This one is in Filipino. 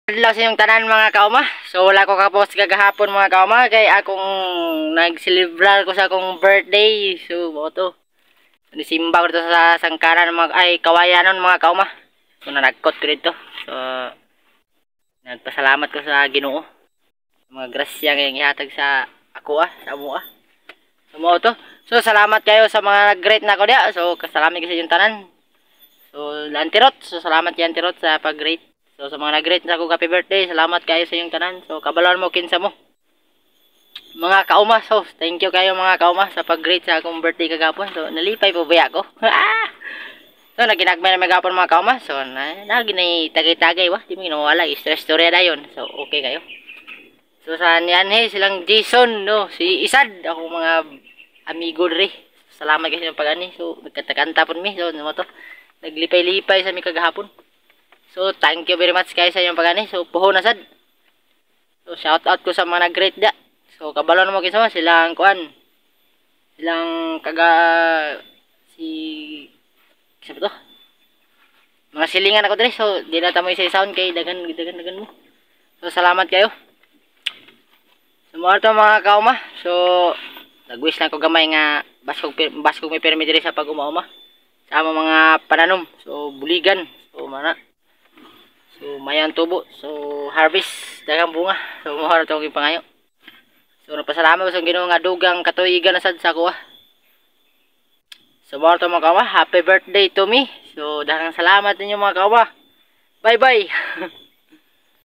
Adlaw sa inyong tanan mga kauma. So wala ko ka-post kagahapon mga kauma kay akong nagselebrar ko sa akong birthday. So mo to. Nisimba ko dito sa sangkaran mga kawayanon mga kauma. So nanagkot ko dito. So nagpasalamat ko sa Ginoo. Mga grasya nga ihatag sa ako sa amo So mo to. So salamat kayo sa mga great na ko dia. So kasalamat ko sa inyong tanan. So Lantirot. So salamat kay Lantirot sa pag-great. So sa mga nag-greet sa akong happy birthday, salamat kayo sa inyong tanan. So kabalon mo kinsa mo. Mga kauma, so thank you kayo mga kauma sa pag-greet sa akong birthday kagapon. So nalipay po ba ako? So naginagmay na magapon mga kauma. So naginay tagay-tagay wa, di mo ginawala, stress story na yon. So okay kayo. So sa niyan silang Jason, no, si Isad, ako mga amigo diri. Salamat kayo sa pag-ani. So nagkanta pud mi. So mo to. Naglipay-lipay sa mi kagahapon. So, thank you very much guys sa inyong pagani. So, puho na sad. So, shout out ko sa mga nag-great da. So, kabalon mo kinsa silang kuan. Silang si to? Mga silingan ako diri. So, di na tamo isa sound kay dagan mo. So, salamat kayo. So, mga kauma. So, nag-wish na ko gamay nga baskog may permi diri sa pag-uma-uma. Sa mga pananom. So, buligan. So, mana so mayan tubo, so harvest dagang bunga. So mo ra tong pangayo. So napasalamat ko sa Ginoo nga dugang katuigan na sad sa kuha. So mo ra mga kawa, happy birthday to me. So daghang salamat ninyo mga kawa. Bye bye.